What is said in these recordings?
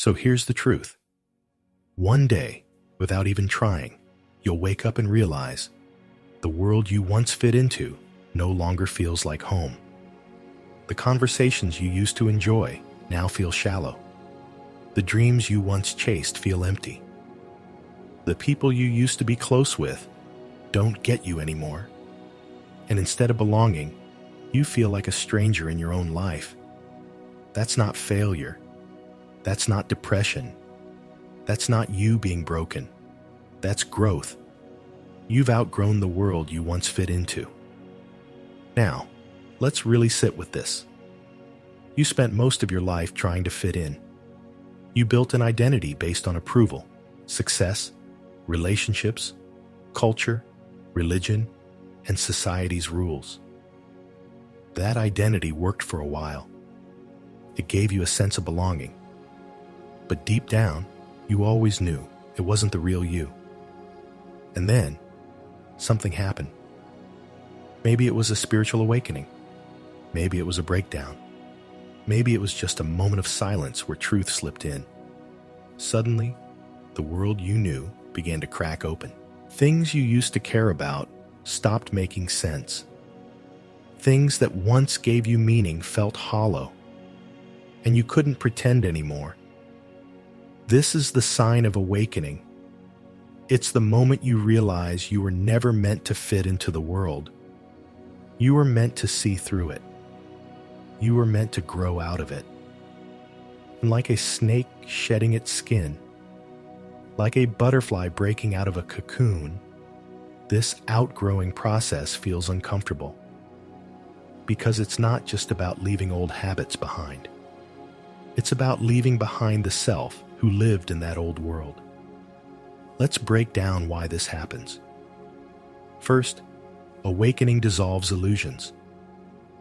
So here's the truth. One day, without even trying, you'll wake up and realize the world you once fit into no longer feels like home. The conversations you used to enjoy now feel shallow. The dreams you once chased feel empty. The people you used to be close with don't get you anymore. And instead of belonging, you feel like a stranger in your own life. That's not failure. That's not depression. That's not you being broken. That's growth. You've outgrown the world you once fit into. Now, let's really sit with this. You spent most of your life trying to fit in. You built an identity based on approval, success, relationships, culture, religion, and society's rules. That identity worked for a while. It gave you a sense of belonging. But deep down, you always knew it wasn't the real you. And then, something happened. Maybe it was a spiritual awakening. Maybe it was a breakdown. Maybe it was just a moment of silence where truth slipped in. Suddenly, the world you knew began to crack open. Things you used to care about stopped making sense. Things that once gave you meaning felt hollow, and you couldn't pretend anymore. This is the sign of awakening. It's the moment you realize you were never meant to fit into the world. You were meant to see through it. You were meant to grow out of it. And like a snake shedding its skin, like a butterfly breaking out of a cocoon, this outgrowing process feels uncomfortable. Because it's not just about leaving old habits behind. It's about leaving behind the self who lived in that old world. Let's break down why this happens. First, awakening dissolves illusions.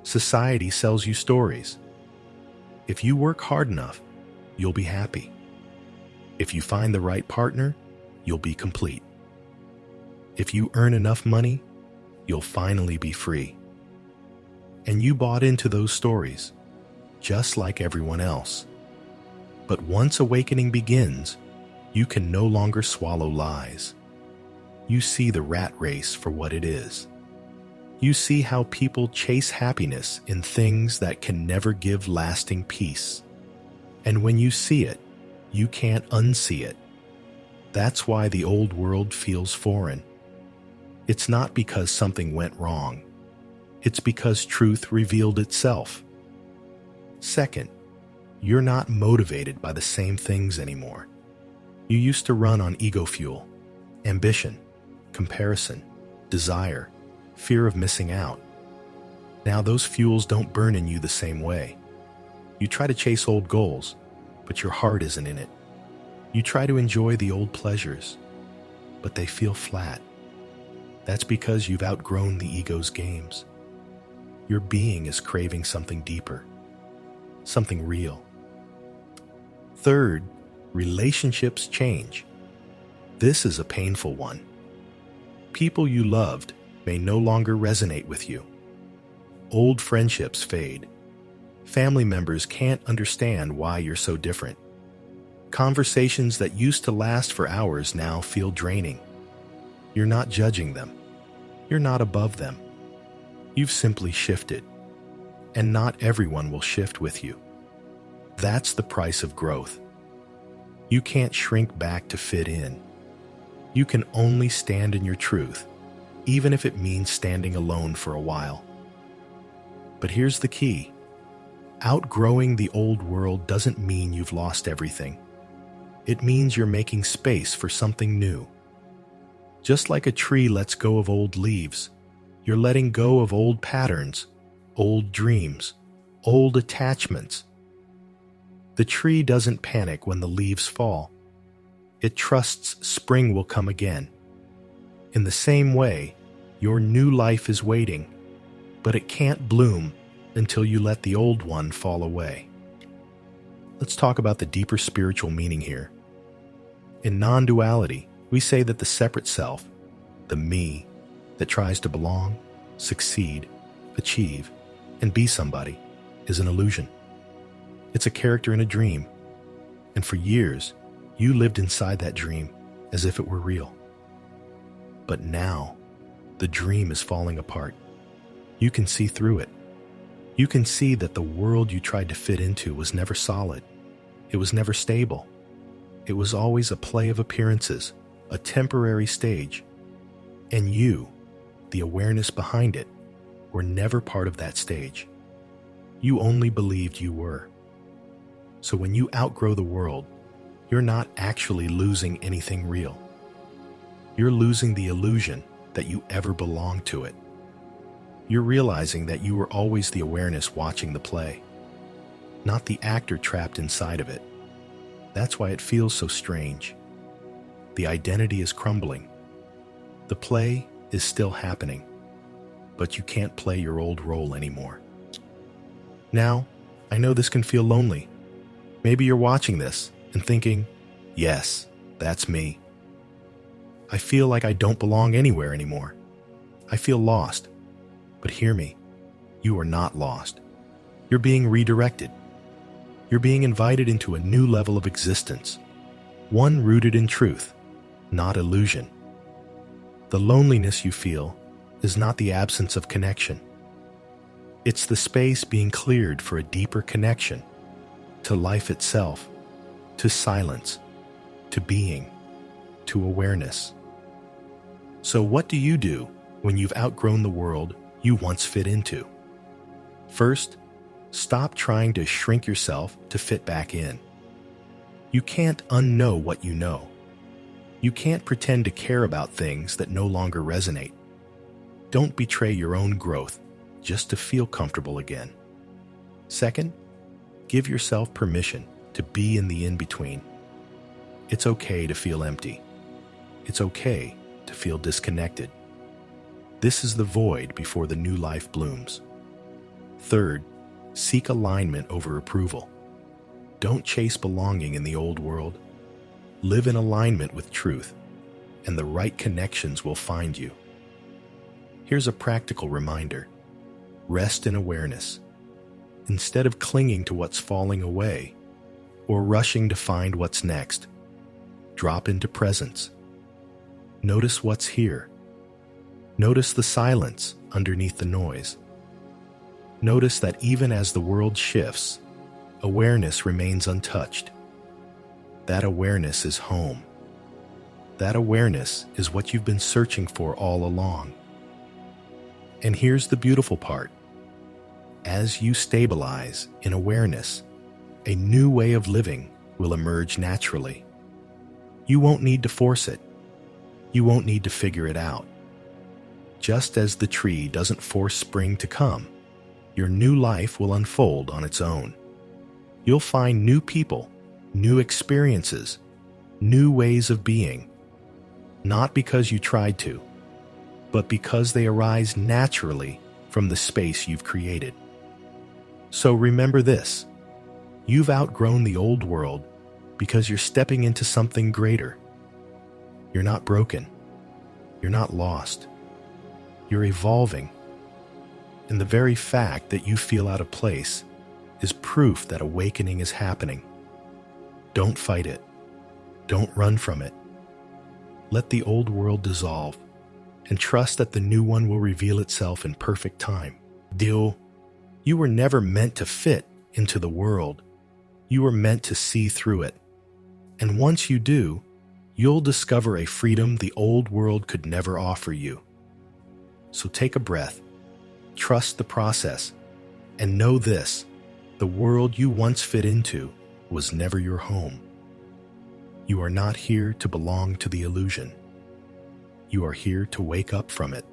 Society sells you stories. If you work hard enough, you'll be happy. If you find the right partner, you'll be complete. If you earn enough money, you'll finally be free. And you bought into those stories, just like everyone else. But once awakening begins, you can no longer swallow lies. You see the rat race for what it is. You see how people chase happiness in things that can never give lasting peace. And when you see it, you can't unsee it. That's why the old world feels foreign. It's not because something went wrong. It's because truth revealed itself. Second, you're not motivated by the same things anymore. You used to run on ego fuel, ambition, comparison, desire, fear of missing out. Now those fuels don't burn in you the same way. You try to chase old goals, but your heart isn't in it. You try to enjoy the old pleasures, but they feel flat. That's because you've outgrown the ego's games. Your being is craving something deeper, something real. Third, relationships change. This is a painful one. People you loved may no longer resonate with you. Old friendships fade. Family members can't understand why you're so different. Conversations that used to last for hours now feel draining. You're not judging them. You're not above them. You've simply shifted. And not everyone will shift with you. That's the price of growth. You can't shrink back to fit in. You can only stand in your truth, even if it means standing alone for a while. But here's the key. Outgrowing the old world doesn't mean you've lost everything. It means you're making space for something new. Just like a tree lets go of old leaves, you're letting go of old patterns, old dreams, old attachments. The tree doesn't panic when the leaves fall. It trusts spring will come again. In the same way, your new life is waiting, but it can't bloom until you let the old one fall away. Let's talk about the deeper spiritual meaning here. In nonduality, we say that the separate self, the me, that tries to belong, succeed, achieve, and be somebody, is an illusion. It's a character in a dream. And for years, you lived inside that dream as if it were real. But now, the dream is falling apart. You can see through it. You can see that the world you tried to fit into was never solid. It was never stable. It was always a play of appearances, a temporary stage. And you, the awareness behind it, were never part of that stage. You only believed you were. So when you outgrow the world, you're not actually losing anything real. You're losing the illusion that you ever belonged to it. You're realizing that you were always the awareness watching the play, not the actor trapped inside of it. That's why it feels so strange. The identity is crumbling. The play is still happening, but you can't play your old role anymore. Now, I know this can feel lonely. Maybe you're watching this and thinking, yes, that's me. I feel like I don't belong anywhere anymore. I feel lost. But hear me, you are not lost. You're being redirected. You're being invited into a new level of existence, one rooted in truth, not illusion. The loneliness you feel is not the absence of connection. It's the space being cleared for a deeper connection to life itself, to silence, to being, to awareness. So what do you do when you've outgrown the world you once fit into? First, stop trying to shrink yourself to fit back in. You can't unknow what you know. You can't pretend to care about things that no longer resonate. Don't betray your own growth just to feel comfortable again. Second, give yourself permission to be in the in-between. It's okay to feel empty. It's okay to feel disconnected. This is the void before the new life blooms. Third, seek alignment over approval. Don't chase belonging in the old world. Live in alignment with truth, and the right connections will find you. Here's a practical reminder. Rest in awareness. Instead of clinging to what's falling away or rushing to find what's next, drop into presence. Notice what's here. Notice the silence underneath the noise. Notice that even as the world shifts, awareness remains untouched. That awareness is home. That awareness is what you've been searching for all along. And here's the beautiful part. As you stabilize in awareness, a new way of living will emerge naturally. You won't need to force it. You won't need to figure it out. Just as the tree doesn't force spring to come, your new life will unfold on its own. You'll find new people, new experiences, new ways of being, not because you tried to, but because they arise naturally from the space you've created. So remember this, you've outgrown the old world because you're stepping into something greater. You're not broken. You're not lost. You're evolving. And the very fact that you feel out of place is proof that awakening is happening. Don't fight it. Don't run from it. Let the old world dissolve and trust that the new one will reveal itself in perfect time. Deal. You were never meant to fit into the world. You were meant to see through it. And once you do, you'll discover a freedom the old world could never offer you. So take a breath, trust the process, and know this, the world you once fit into was never your home. You are not here to belong to the illusion. You are here to wake up from it.